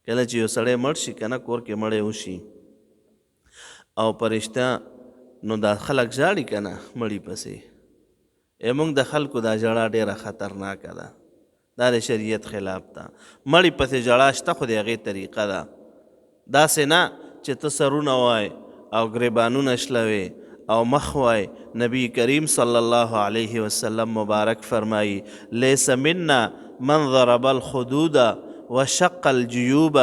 کله چې یو سړی مړ شي که نه کور کې مړی وشي او پرشته نو دا خلک ژاړي که نه مړي پسې موږ د خلکو دا ژړا ډېره خطرناکه ده دا د شریعت خلاف ده مړي پسې ژړا شته خو د هغې طریقه ده داسې نه چې ته سرونه وای او ګریبانونه شلوې او مخ وای نبی کریم صلی الله علیه وسلم مبارک فرمایی لیس منا من ضرب الخدود وشق الجیوب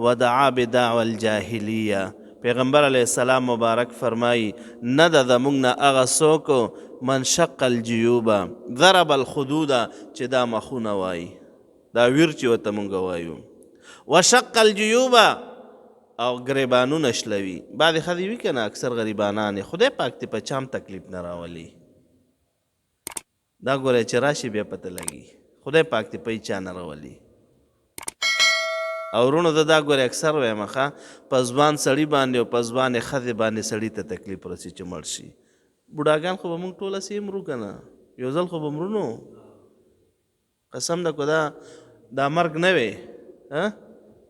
ودعا بدعوى الجاهلیه پیغمبر علیه السلام مبارک فرمایی نه ده زموږ نه هغه څوک من شق الجیوب ضرب الخدود چې دا مخونه وایي دا ویر چې ورته مونږ وایو وشق الجیوب او ګریبانونه شلوي بعضې ښځې وي که نه اکثر غریبانانې خدای پاک دې په چام تکلیف نه راولي دا ګوره چې راشي بیا پته لګي خدای پاک دې په چا نه راولي او ورونو زه دا ګورې اکثر وایم ښه په ځوان سړي باندې او په ځوانې ښځې باندې سړي ته تکلیف رسي چې مړ شي بوډاګان خو به موږ ټوله سې مرو که نه یو ځل خو به مرو نو قسم ده که دا مرګ نه وی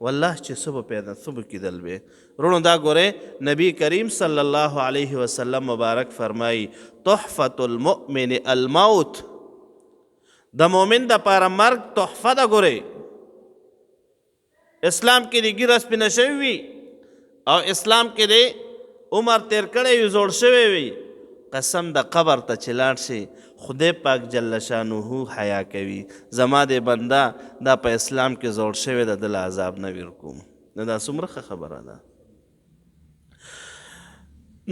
والله چې څه به پیدا څه به کېدل وی ورونو دا ګورې نبی کریم صلی الله علیه وسلم مبارک فرمایي تحفة المؤمن الموت د مؤمن دپاره مرګ تحفه ده ګورې اسلام کې د ګیره سپینه شوي وي او اسلام کې د عمر تیر کړی وي زوړ شوی وي قسم د قبر ته چې لاړ شي خدای پاک جل شانه حیا کوي زما د بنده دا په اسلام کې زوړ شوی د دل عذاب نه ویر کوم نو دا څومره ښه خبره ده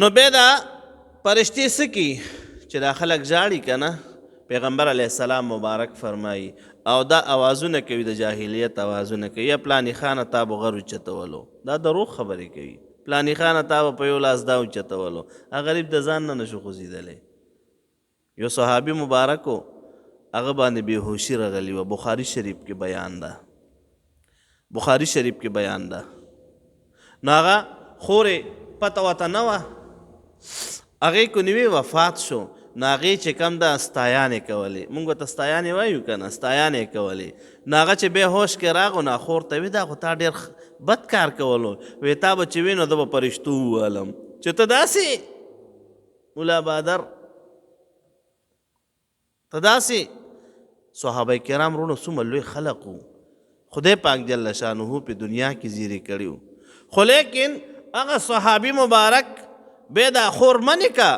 نو بیا دا پرشتې څه کي چې دا خلک ژاړي که نه پیغمبر علیه السلام مبارک فرمایي او دا اوازونه کوي د جاهلیت اوازونه کوي یا پلاني خانه تا به غر اوچتولو دا دروغ خبرې کوي پلاني خانه تا به په یو لاس دا اوچتولو هغه غریب د ځان نه نشو خوځېدلی یو صحابي مبارک و هغه باندې بېهوشي راغلي وه بخاري شریف کې بیان ده بخاري شریف کې بیان ده نو هغه خورې پته ورته نه وه هغې کو نوې وفات شو نو هغې چې کم ده ستایانې کولې مونږ ورته ستایانې وایو که نه ستایانې کولې نو هغه چې بیا هوش کې راغو نو خور ته وي دا خو تا ډېر بد کار کولو وی تا به چې وي نو ده به پرشتو ووالم چې ته داسې ملا بادر ته داسې صحابه کرام رونو څومره لوی خلق وو خدای پاک جل شانه په دنیا کې زیری کړي وو خو لیکن هغه صحابي مبارک بیا دا خور منې که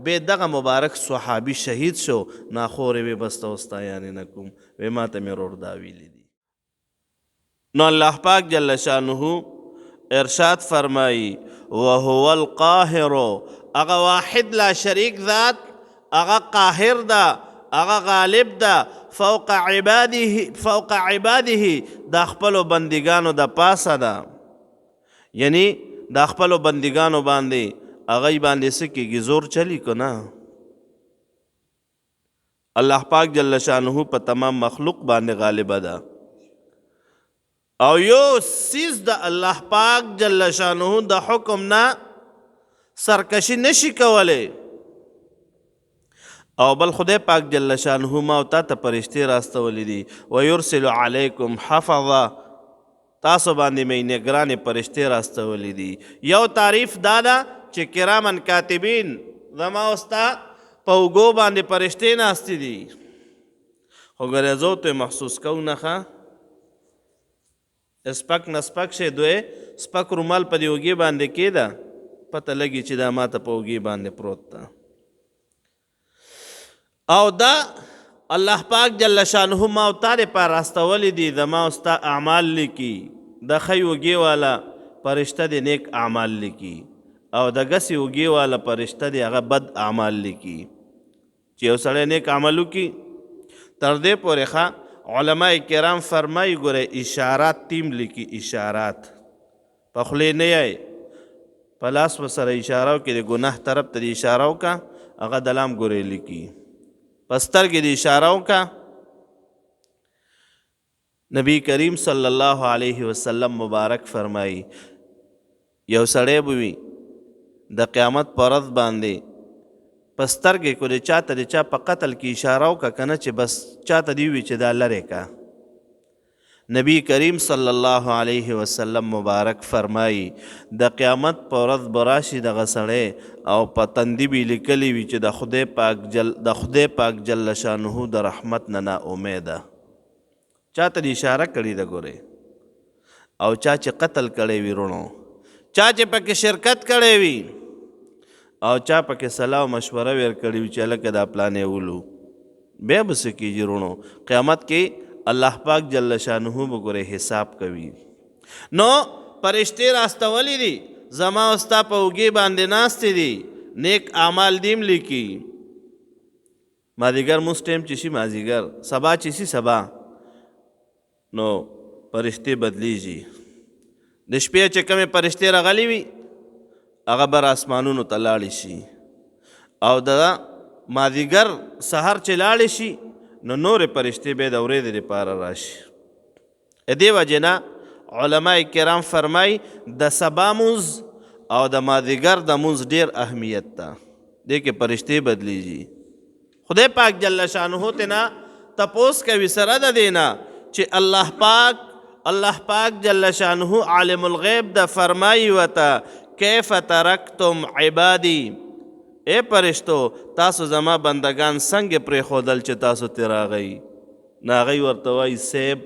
بیا دغه مبارک صحابي شهید شو ناخورې وی بس ته ستایانې نه کوم وی ما ته مې ورور دا ویلي دي نو الله پاک جل شانه ارشاد فرمایي وهو القاهر هغه واحد لا شریک ذات هغه قاهر ده هغه غالب ده فوق عباده د خپلو بندګانو د پاسه ده یعنی د خپلو بندګانو باندې هغه باندې څه کېږي زور چلی که نه الله پاک جل شانه په تمام مخلوق باندې غالبه ده او یو سیز د الله پاک جل شانه د حکم نه سرکشي نشي کولی او بل خدای پاک جل شانه ما او تا ته فرشتې راستولی دي ویرسل علیکم حفظا تاسو باندې مې نگرانې فرشتې راستولی دي یو تعریف دا ده چې کرامن کاتبین زما او ستا په اوږو باندې فرشتې ناستې دي خو ګورې زه ورته محسوس کوو نه ښه سپک نه سپک شی دوی سپک رومال په دې اوږې باندې کېده پته لګي چې دا ما ته په اوږې باندې پروت ده او دا الله پاک جل شانه ما او تا دپاره راستولی دي زما او ستا اعمال لیکي د ښی اوږې والا فرشته د نیک اعمال لیکي او د ګسې اوږې والا فرشته د هغه بد اعمال لیکي چې یو سړی نیک عمل وکړي تر دې پورې ښه علماء کرام فرمایي ګوره اشارات تیم لیکي اشارات په خولې نه یې په لاس ورسره اشاره وکړي د ګناه طرف ته د اشاره وکړه هغه د لام ګورې لیکي په سترګې د اشاره وکړه نبی کریم صلی الله علیه وسلم مبارک فرمایي یو سړی به وي د قیامت په ورځ باندې په سترګې کو د چاته د چا په قتل کې اشاره وکړه که نه چې بس چاته دې ووي چې دا لرې که نبی کریم صلی الله علیه وسلم مبارک فرمایي د قیامت په ورځ به راشي دغه سړی او په تندي به یې لیکلي وي چې د خدای پاک جل شانه د رحمت نه ناامیده. چاته اشاره کړې ده ګورې، او چا چې قتل کړی وي رونو، چا چې پکې شرکت کړی وي، او چا پکې صلاح او مشوره ورکړې وي چې هلکه دا پلانې ولو، بیا به څه کېږي رونو؟ قیامت کې الله پاک جل شانه به ګورې حساب کوي. نو فرشتې راستولی دي، زما او ستا په اوږې باندې ناستې دي، نیک اعمال دیم لیکي. مازدیګر مونځ ټایم چې شي مازدیګر، سبا چې شي سبا، نو فرشتې بدلیږي. د شپې چې کومې فرشتې راغلي وي هغه بر اسمانونو ته لاړې شي، او د مازدیګر سحر چې لاړې شي نو نورې فرشتې بیا د ورځې دپاره راشي. دې وجې نه علما کرام فرمایي د سبا مونځ او د مازدیګر د مونځ ډېر اهمیت ده، دې کې فرشتې بدلیږي. خدای پاک جل شانه تینا تپوس کوي سره د دې نه چې الله پاک جل شانه عالم الغیب د فرمایي ورته کیف ترکتم عبادی، اے پرشتو تاسو زما بندگان څنګه پرېښودل چې تاسو ترې راغئ؟ نو هغوی ورته وایي صیب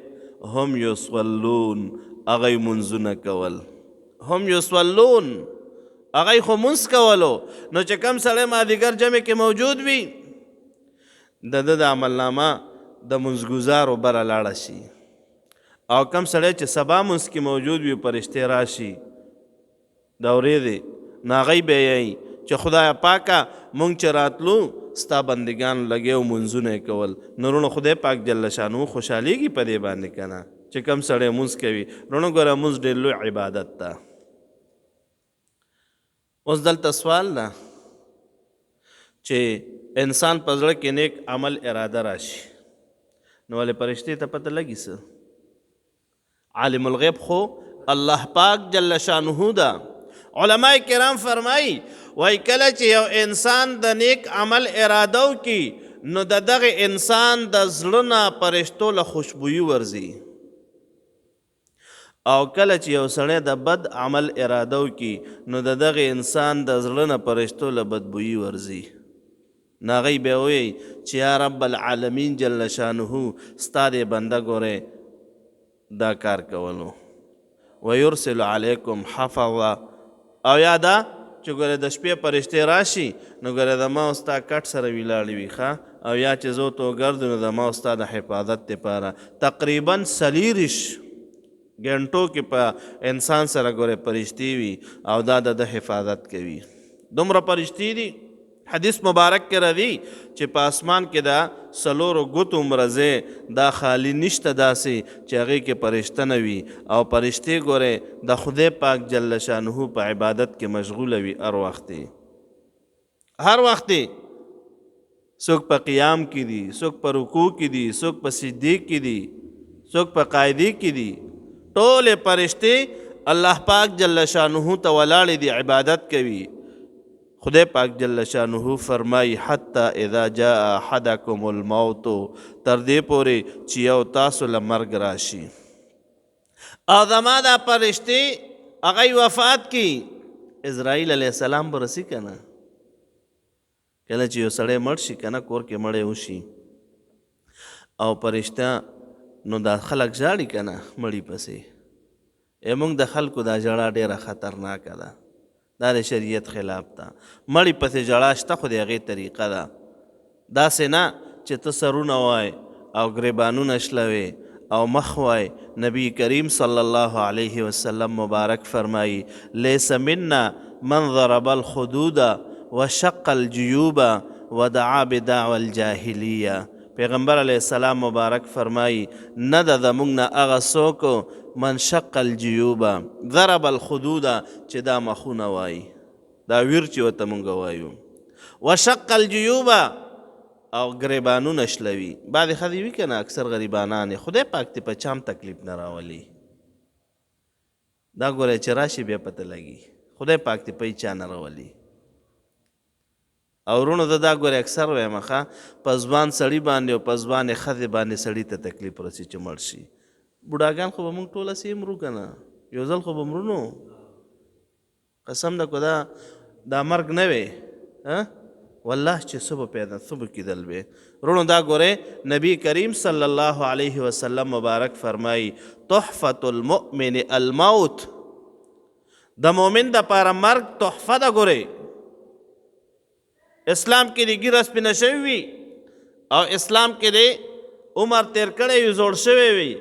هم یصلون، هغوی منځونه کول. هم یصلون، هغوی خو منځ کولو. نو چې کوم سړی مازدیګر جمع کې موجود وي د ده د عملنامه د منځګزارو بره لاړه شي، او کوم سړی چې سبا منځ کې موجود وي فرشتې راشي د ورځې، نو هغوی به یې چې خدای پاکه مونږ چې راتلو ستا بندگان لګیو منځونه یې کول. نو رونو خدای پاک جل شانو خوشحالیږي په دې باندې که نه چې کوم سړی مونځ کوي. رونو ګوره مونځ ډېر لوی عبادت ده. اوس دلته سوال ده چې انسان په زړه کې نیک عمل اراده راشي، نو ولې فرشتې ته پته لګي څه؟ عالم الغیب خو الله پاک جل شانه ده. علماء کرام فرمایي وای کله چې یو انسان د نیک عمل اراده وکړي نو د دغه انسان د زړه نه فرشتو له خوشبویي ورځي، او کله چې یو سړی د بد عمل اراده وکړي نو د دغه انسان د زړه نه فرشتو له بدبویي ورځي. نو هغوی بیا وایي چې یا رب العالمین جل شانه ستا دې بنده ګورې دا کار کولو، ویرسل علیکم حفظا، او یا دا چې ګوره د شپې فرشتې راشي نو ګوره د ما او ستا کټ سره ولاړې وي ښه، او یا چې زه تو ګرځو نو د ما او ستا د حفاظت دپاره تقریبا 40 ګنټو کې په انسان سره ګوره فرشتې وي او دا د حفاظت کوي. دومره فرشتې دي حدیث مبارک کې راځي چې په اسمان کې دا 4 ګوتو مرزې دا خالی نشته داسې چې هغې کې فرشته نه وي، او فرشتې ګورې د خدای پاک جل شانه په عبادت کې مشغوله وي هر وخت. څوک په قیام کې دي، څوک په رکوع کې دي، څوک په سجدې کې دي، څوک په قاعدې کې دي، ټولې فرشتې الله پاک جل شانه ته ولاړې دي عبادت کوي. خدای پاک جل شانه فرمای حتی اذا جاء احدکم الموت، تر دې پورې چې یو تاسو له مرګ راشي او زما دا فرشتې هغوی وفات کی. اسرائیل علیه السلام به رسي که نه، کله چې یو سړی مړ شي که نه کور کې مړی وشي او فرشته نو دا خلک ژاړي که نه مړي پسې، موږ د خلکو دا ژړا ډېره خطرناکه ده، دا د شریعت خلاف ده. مړی پسې ژړا شته خو د هغې طریقه ده، داسې نه چې ته سرونه وای او ګریبانونه شلوې او مخ وای. نبی کریم صلی الله علیه وسلم مبارک فرمایی لیس منا من ضرب الخدود وشق الجیوب ودعا بدعوى الجاهلیه. پیغمبر علیه السلام مبارک فرمایی نه ده زموږ نه هغه څوک من شق الجیوب ضرب الخدود چې دا مخونه وایي، دا ویر چې ورته مونږ وایو، وشق الجیوب او ګریبانونه شلوي. بعضې ښځې وي که نه اکثر غریبانانې خدای پاک دې په چام تکلیف نه راولي، دا ګوره چې راشي بیا پته لګي خدای پاک دې په چا نه راولي. او ورونو زه دا ګورې اکثر وایم ښه په ځوان سړي باندې او په ځوانې ښځې باندې سړي ته تکلیف رسي چې مړ شي. بوډاګان خو به موږ ټوله سې مرو که نه یو ځل خو به مرو نو قسم ده که دا مرګ نه وی والله چې څه به پیدا څه به کېدل وی وروڼو دا ګورئ نبی کریم صلی الله علیه وسلم مبارک فرمایي تحفة المؤمن الموت د مؤمن دپاره مرګ تحفه ده ګورئ اسلام کې د ږیره سپینه شوې وي او اسلام کې د عمر تیر کړی وي زوړ شوی وي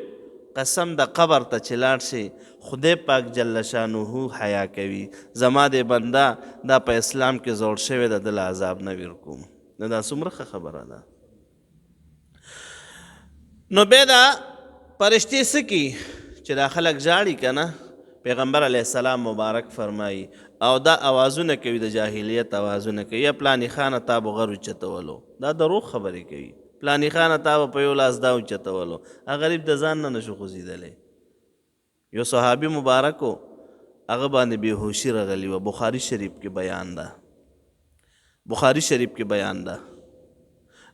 قسم د قبر ته چې لاړ شي خدای پاک جل شانه حیا کوي زما د بنده دا په اسلام کې زوړ شوی ده د له عذاب نه ویر کوم نو دا څومره ښه خبره ده نو بیا دا فرشتې څه کي چې دا خلک ژاړي که نه پیغمبر علیه السلام مبارک فرمایي او دا اوازونه کوي د جاهلیت اوازونه کوي یا پلاني خانه تا به غر اوچتولو دا دروغ خبرې کوي پلاني خانه تا به په یو لاس دا اوچتولو هغه غریب د ځان نه نشو خوځېدلی یو صحابي مبارکو هغه باندې بېهوشي رغلي وه بخاري شریف کې بیان ده بخاري شریف کې بیان ده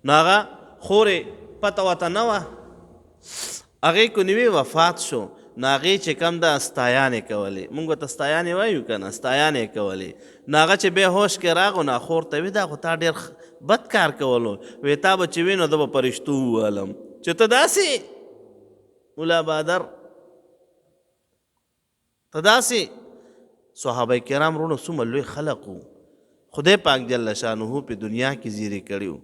نو هغه خورې پته ورته نه وه هغې کو نوې وفات شو نو هغې چې کم ده ستایانې کولې موږ ورته ستایانې وایو که نه ستایانې کولې نو هغه چې بیا هوش کې راغو نو خور ته وي دا خو تا ډېر بد کار کولو وی تا به چې وي نو ده به پرشتو ووالم چې ته داسې ملا بادر ته داسې صحابه کرام وروڼو څومره لوی خلق وو خدای پاک جل شانه په دنیا کې زیری کړي وو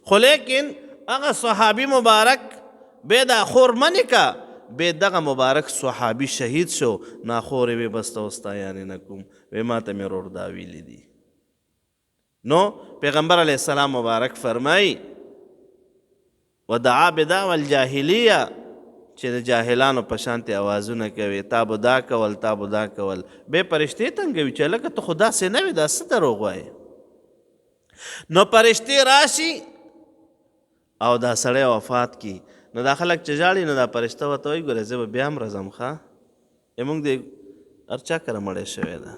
خو لیکن هغه صحابي مبارک بیا دا خور منې که بیا دغه مبارک صحابي شهید شو نا خورې وی بس ته ستایانې نه کوم وی ما ته مې ورور دا ویلي دي نو پیغمبر علیه السلام مبارک فرمایي ودعا بدعوى الجاهلیه چې د جاهلانو په شانتې اوازونه کوي تا به دا کول تا به دا کول بیا فرشتې تنګوي چې لکه ته خو داسې نه وي دا څه دروغ وایې نو فرشتې راشي او دا سړی وفات کی نو دا خلک چې ژاړي نو دا فرشته ورته وایي ګورې زه به بیا هم راځم ښه زموږ د هر چا کره مړی شوی ده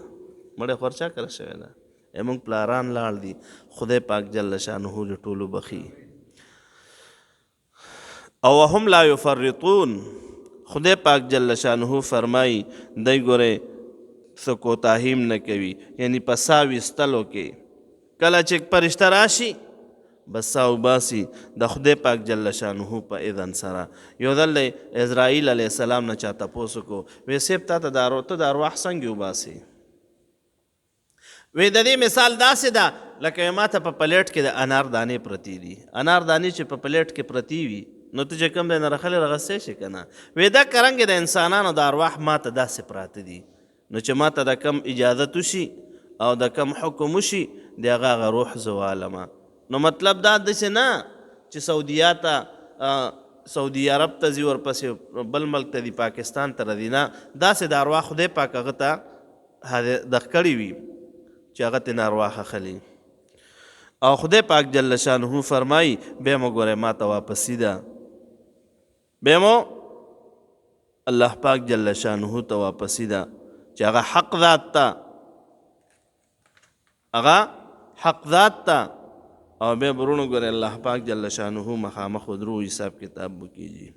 مړی خو هر چا کره شوی ده زموږ پلاران لاړ دي خدای پاک جل شانه د ټولو بخي او هم لا یفرطون خدای پاک جل شانه فرمایي دی ګورې څه کوتاهیم نه کوي یعنی په سا ویستلو کې کله چې فرشته راشي بس ساو باسي د خدای پاک جل شانه په اذن سره یو ځل اسرائیل علیه السلام نه چا تپوس وکړو وی صاحب تا ته د ارواح څنګه وباسي وی د دې مثال داسې ده لکه ما ته په پلیټ کې د انار دانې پرتې دي انار دانې چې په پلیټ کې پرتې وي نو ته چې کوم دی نه رخلې رغسې شي که نه وی دا کرنګې د انسانانو د ارواح ما ته داسې پراته دي نو چې ما ته د کم اجازت وشي او د کم حکم وشي د هغه روح زوالمه نو مطلب دا داسې نه چې سعودي عرب ته ځي ورپسې بل ملک ته دي پاکستان ته راځي نه داسې د ارواح خدای پاک هغه ته دغ کړي وي چې هغه ترې ارواح اخلي او خدای پاک جل شانه فرمایي بیا مو ګورئ ما ته واپسي ده بیا مو الله پاک جل شانه ته واپسي ده چې هغه حق ذات ته هغه حق ذات ته او بیا برونو ګورئ الله پاک جل شانه مخامخ ودرو حساب کتاب وکیږي